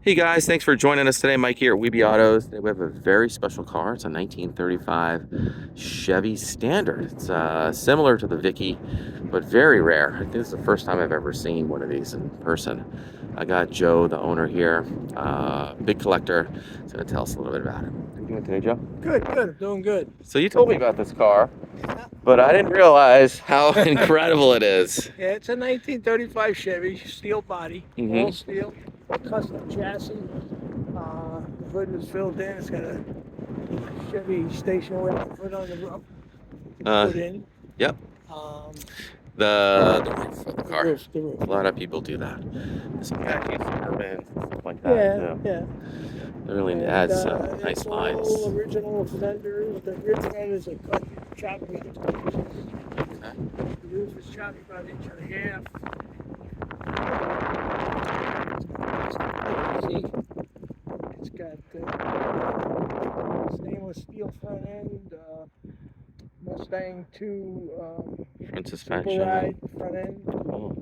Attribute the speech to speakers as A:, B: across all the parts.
A: Hey guys, thanks for joining us today. Mike here at Weeby Autos. Today we have a very special car. It's a 1935 Chevy Standard. It's similar to the Vicky, but very rare. I think this is the first time I've ever seen one of these in person. I got Joe, the owner here, big collector. He's going to tell us a little bit about it. How are you doing today, Joe?
B: Good, I'm doing good.
A: So you told me about this car, but I didn't realize how incredible it is.
B: Yeah, it's a 1935 Chevy, steel body,
A: Mhm.
B: all steel, custom chassis. The hood is filled in. It's got a Chevy station wagon hood on the roof. Put in.
A: Yep.
B: Um,
A: The roof of the car.
B: the roof.
A: A lot of people do that. Some khaki Suburbans, stuff like that
B: Yeah,
A: too.
B: yeah.
A: It really
B: And,
A: adds nice
B: it's
A: lines.
B: all original fenders. The rear end is a cut choppy.
A: Okay.
B: The roof is choppy about an inch and a half. See? It's got stainless steel front end, Mustang 2
A: Front
B: Super
A: suspension.
B: Ride front end,
A: Oh,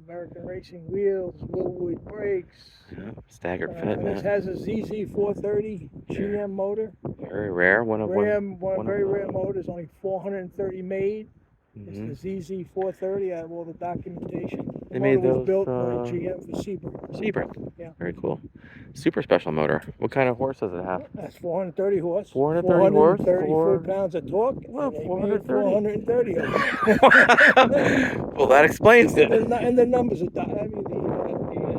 B: American Racing wheels, Wilwood brakes.
A: yeah. Staggered fit,
B: This
A: man.
B: has a ZZ430 GM motor.
A: Very rare. One
B: Very rare motor. It's only 430 made.
A: Mhm.
B: It's the ZZ430. I have all the documentation. The
A: They
B: motor
A: made
B: was
A: those,
B: built by GM for Sebring.
A: Sebring.
B: Yeah.
A: Very cool. Super special motor. What kind of horse does it have?
B: That's 430 horse.
A: 430 horse?
B: 430 foot-pounds of torque.
A: Well,
B: and they made
A: 430.
B: 430 of them.
A: Well, that explains it.
B: And the numbers are, I mean, the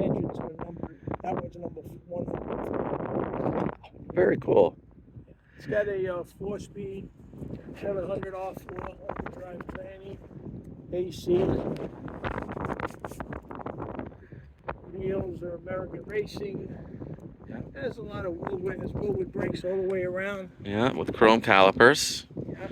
B: engines are numbered. That one's number 1.
A: Very cool.
B: It's got a 4-speed, 700 off-road drive tranny, AC. Wheels are American Racing. There's a lot of Wilwood brakes all the way around.
A: Yeah, with chrome calipers.
B: Yeah.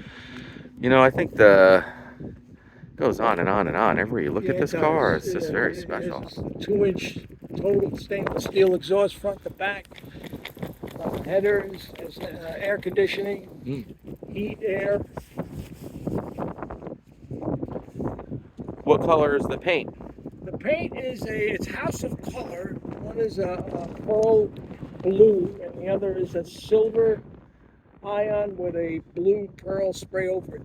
A: You know, I think goes on and on and on. Everywhere you look at this car, it's just very special.
B: It's 2-inch total stainless steel exhaust front to back. Headers, air conditioning, heat, air.
A: What color is the paint?
B: The paint is it's house of color. One is a pearl blue, and the other is a silver ion with a blue pearl spray over it.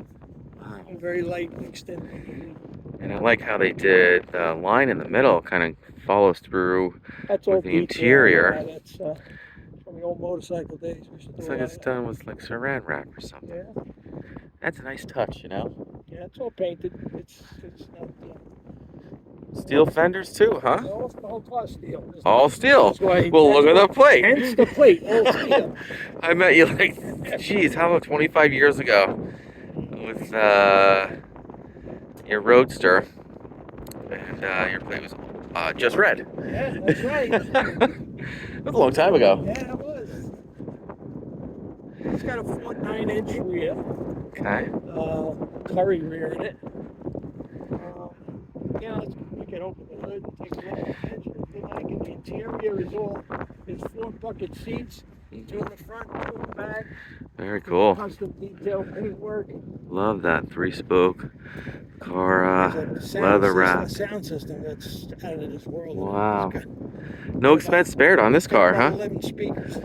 A: Wow.
B: And very light mixed in.
A: And I like how they did the line in the middle kind of follows through
B: That's all
A: with the
B: detail.
A: interior.
B: Yeah, that's from the old motorcycle days. We used to do
A: It's
B: a
A: like
B: lot
A: it's
B: of
A: done with like saran wrap or something.
B: Yeah,
A: That's a nice touch, you know?
B: yeah, it's all painted. It's not.
A: Steel fenders too, huh?
B: The whole car steel.
A: All steel.
B: That's why.
A: Well, look at the plate.
B: Hence the plate, all steel.
A: I met you like, geez, how about 25 years ago with your Roadster, and your plate was just red.
B: Yeah, that's right.
A: That was a long time ago.
B: Yeah, it was. It's got a 49-inch rear.
A: Okay.
B: Currie rear in it. Yeah, we can open the hood and take a look at the engine if you like. And the interior is 4 bucket seats, 2 in the front, 2 in the back.
A: Very cool.
B: Custom detail paintwork.
A: Love that 3-spoke car, leather wrap.
B: Sound system that's out of this world.
A: Wow. No expense spared on this car, huh?
B: 11 speakers.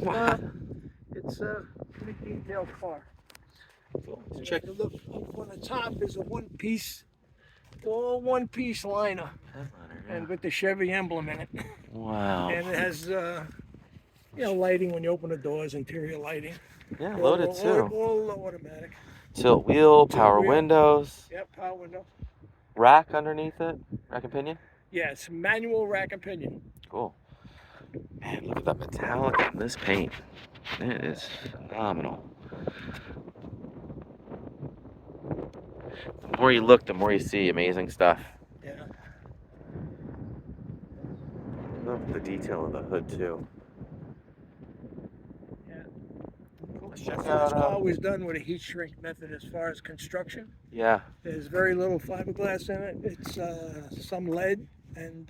A: Wow.
B: It's a pretty detailed car.
A: Let's check.
B: Look up on the top is a all one-piece liner, and with the Chevy emblem in it.
A: Wow.
B: And it has, lighting when you open the doors, interior lighting.
A: Yeah, loaded too.
B: All automatic.
A: Tilt wheel, power
B: wheel.
A: windows.
B: Yep, power window.
A: Rack underneath it. Rack and pinion.
B: Yeah, it's manual rack and pinion.
A: Cool. Man, look at that metallic on this paint. It is phenomenal. The more you look, the more you see amazing stuff.
B: Yeah.
A: Love the detail of the hood too.
B: Yeah.
A: Let's check
B: This
A: out.
B: car was done with a heat shrink method as far as construction.
A: Yeah.
B: There's very little fiberglass in it. It's some lead, and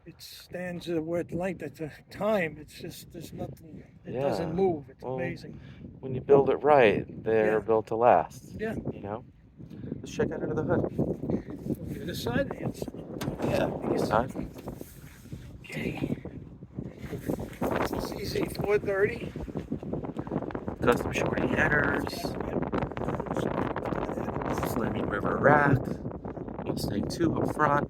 B: it stands with length at the time. It's just there's nothing. It doesn't move. It's amazing.
A: When you build it right, they're built to last.
B: Yeah.
A: You know. Let's check out under the hood.
B: The side.
A: Yeah. This side. Okay.
B: ZZ430.
A: Custom Shorty headers. Slimming river rack. Mustang 2 up front.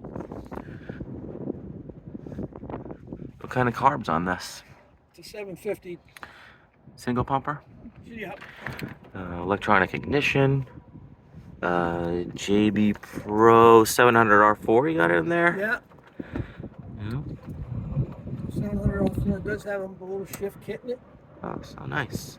A: What kind of carbs on this?
B: It's a 750.
A: Single pumper?
B: Yep.
A: Electronic ignition. JB Pro 700 R4 you got in there?
B: Yeah.
A: Yeah.
B: 700 does have a little shift kit in it.
A: Oh, so nice.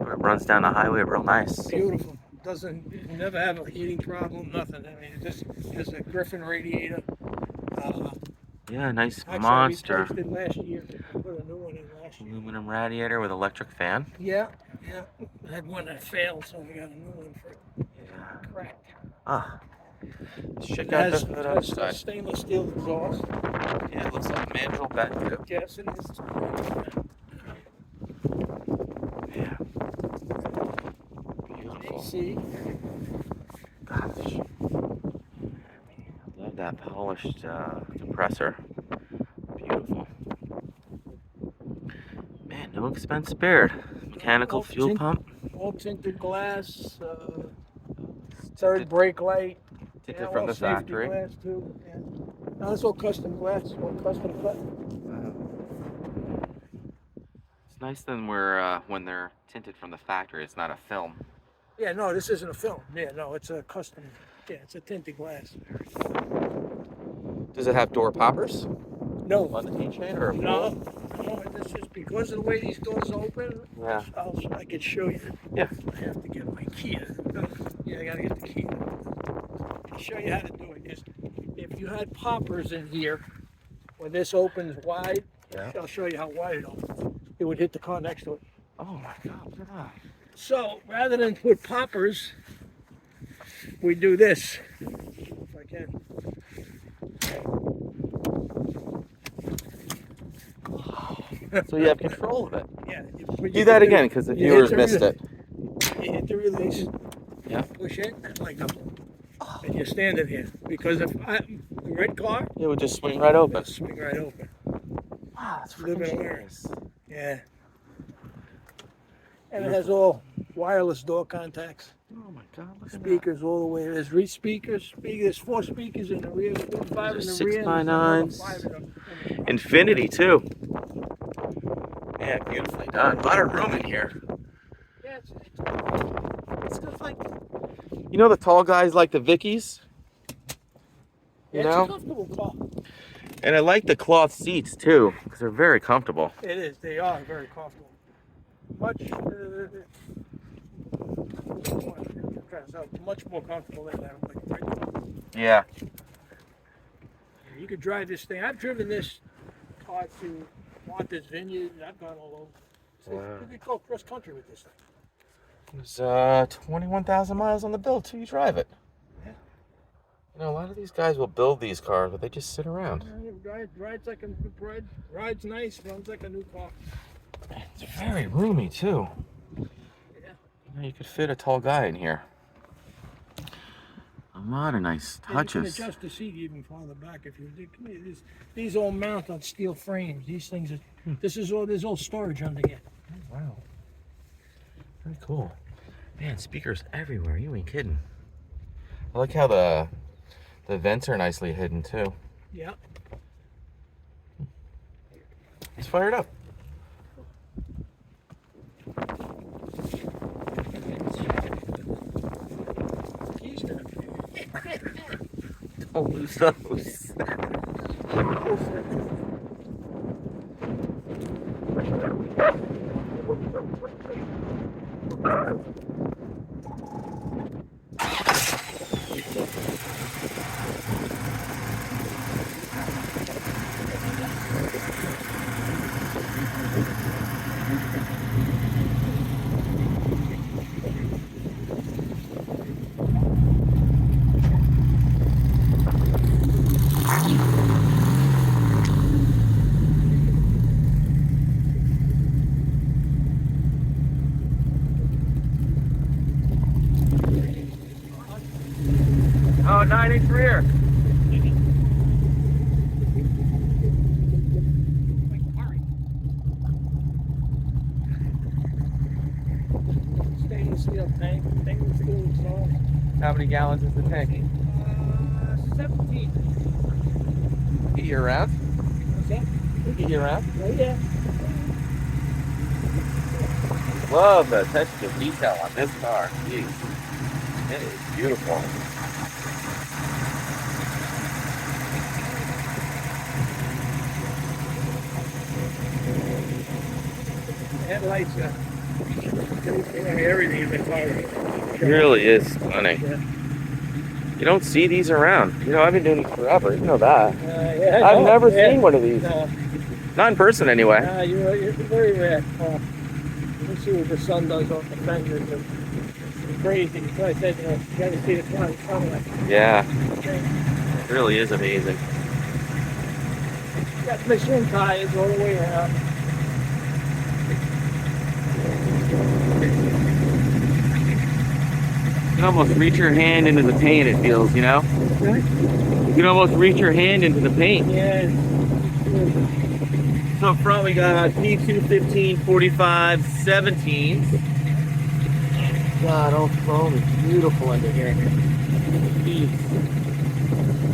A: It runs down the highway real nice.
B: Beautiful. Doesn't never have a heating problem, nothing. I mean, it just has a Griffin radiator.
A: Yeah, nice
B: Actually,
A: monster.
B: I replaced it last year. I put a new one in last year.
A: Aluminum radiator with electric fan.
B: Yeah, yeah. I had one that failed, so I got a new one for it.
A: Yeah.
B: Cracked.
A: Ah. Let's check
B: It
A: out
B: has,
A: the
B: it
A: other
B: has
A: side.
B: stainless steel exhaust.
A: Yeah, it looks like manual bed too.
B: Yes, it is.
A: Yeah. Beautiful.
B: AC.
A: Gosh. Love that polished compressor. Beautiful. Man, no expense spared. Mechanical fuel pump.
B: All tinted glass. Third brake light.
A: Tinted
B: Yeah,
A: from
B: all
A: the
B: safety
A: factory.
B: glass too. Yeah. No, it's all custom glass. It's all custom cut.
A: It's nice then when they're tinted from the factory, it's not a film.
B: Yeah, no, this isn't a film. Yeah, no, it's a custom. Yeah, it's a tinted glass.
A: Does it have door poppers
B: No,
A: on the keychain or a
B: no, no. This is because of the way these doors open.
A: Yeah.
B: I can show you.
A: Yeah.
B: I have to get my key. Yeah, I gotta get the key. I'll show you how to do it. If you had poppers in here, when this opens wide,
A: Yeah.
B: I'll show you how wide it opens. It would hit the car next to it.
A: Oh my God, look at that.
B: So rather than put poppers, we do this. If I can.
A: So you have control of it.
B: Yeah.
A: Do that again because the viewers missed it.
B: You hit the release.
A: Yeah.
B: Push it like that. And you're standing here. Because if the red car,
A: It would just swing right open.
B: it'll swing right open.
A: Wow, that's
B: Live
A: freaking
B: and learn.
A: genius.
B: Yeah. And it has all wireless door contacts.
A: Oh my God, look at
B: Speakers all the way. There's speakers. There's 4 speakers in the rear. There's 5 in the
A: There's
B: rear.
A: 6x9s.
B: 5 in the
A: that. Infinity too. Man, beautifully done. A lot of room in here.
B: Yeah,
A: It's just like, you know the tall guys like the Vickies? You
B: it's
A: know?
B: a comfortable car.
A: And I like the cloth seats too, because they're very comfortable.
B: It is. They are very comfortable. Much more comfortable than that.
A: Yeah.
B: You could drive this thing. I've driven this car to Martha's Vineyard. I've gone all over.
A: Wow.
B: You could go cross country with this thing.
A: There's 21,000 miles on the bill till you drive it.
B: Yeah.
A: You know, a lot of these guys will build these cars, but they just sit around.
B: Rides like a rides nice. Runs like a new car.
A: It's very roomy too.
B: Yeah.
A: You know, you could fit a tall guy in here. A lot of nice
B: You
A: touches.
B: can adjust the seat even farther back if you. These all mount on steel frames. These things are. There's all storage under here.
A: Oh, wow. Very cool. Man, speakers everywhere. You ain't kidding. I like how the vents are nicely hidden too.
B: Yeah.
A: Let's fire it up.
B: Keys there.
A: Don't lose those. Oh, 9-inch rear.
B: tank was full, so.
A: How many gallons is the tank?
B: 17.
A: Get you around?
B: What's that?
A: Get you around?
B: Oh, yeah.
A: Love the attention to detail on this car. Jeez. It is beautiful.
B: Headlights, everything in the car.
A: It really is stunning.
B: Yeah.
A: You don't see these around. You know, I've been doing this forever. You know that.
B: Yeah,
A: I've never seen one of these.
B: No.
A: Not in person, anyway.
B: You're very rare. Let's see what the sun does off the fenders. It's crazy. So I said, you got to see the car coming.
A: Yeah. It really is amazing.
B: Got Michelin tires all the way around.
A: You can almost reach your hand into the paint, it feels, you know?
B: Right?
A: You can almost reach your hand into the paint.
B: Yeah.
A: So up front we got P215, 45, 17s. God, all chrome is beautiful under here. Jeez.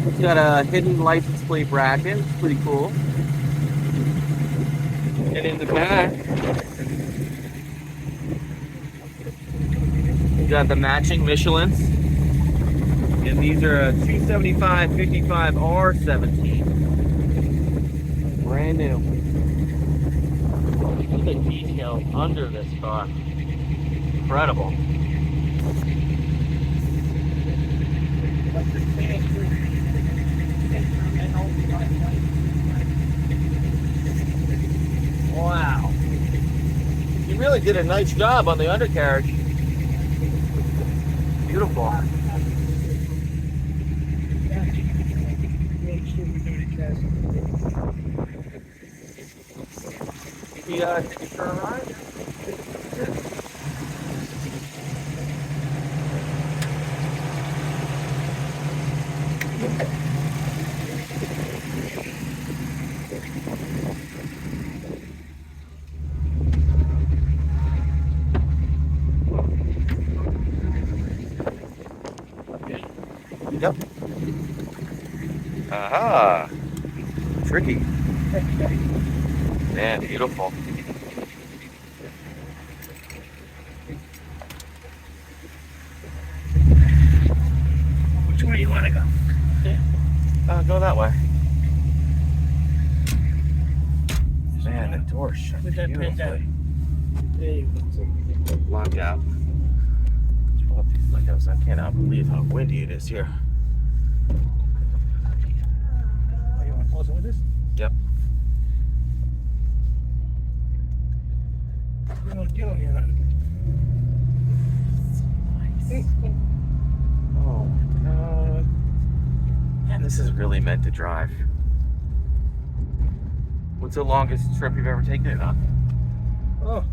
A: It's got a hidden license plate bracket, it's pretty cool. And in the back, we got the matching Michelins. And these are a 275 55 R17. Brand new. Look at the detail under this car. Incredible. Wow. You really did a nice job on the undercarriage. Beautiful. You take a turn around? Yep. Aha. Tricky. Man, beautiful.
B: Which way do you want to go?
A: Go that way. Man, the door shut
B: With that pin
A: beautifully.
B: down. There you go.
A: Lock out. Let's pull up these windows. I cannot believe how windy it is here.
B: Oh, you want to close it with this?
A: Yep.
B: Get on here.
A: Oh my god. Man, this is really meant to drive. What's the longest trip you've ever taken it on?
B: Oh,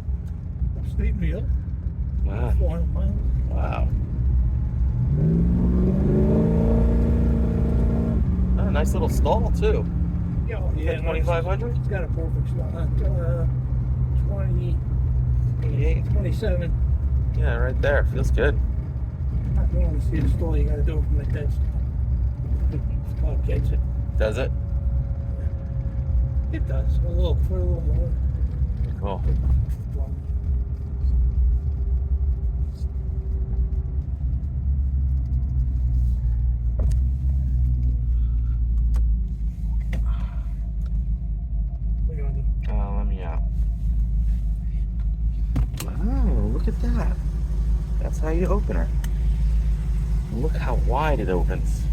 B: upstate New York.
A: Wow.
B: 400 miles.
A: Wow. Oh, nice little stall too.
B: Yeah,
A: 2500?
B: It's got a perfect spot. 20,
A: 28.
B: 27.
A: Yeah, right there. Feels good.
B: If you want to see the store, you got to do it from the dead stop. This car gets it.
A: Does it?
B: It does. For a little more.
A: Cool.
B: What do you want to do?
A: Let me out. Wow, look at that. That's how you open her. Look how wide it opens.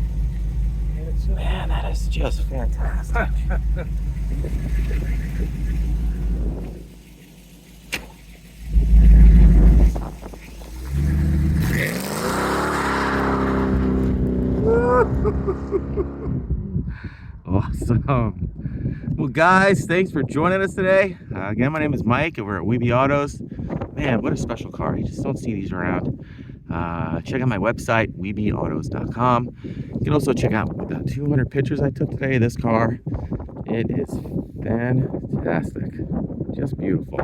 A: Man, that is just fantastic. Awesome. Well, guys, thanks for joining us today. Again, my name is Mike, and we're at Weeby Autos. Man, what a special car. You just don't see these around. Check out my website, weebyautos.com. You can also check out the 200 pictures I took today of this car. It is fantastic. Just beautiful.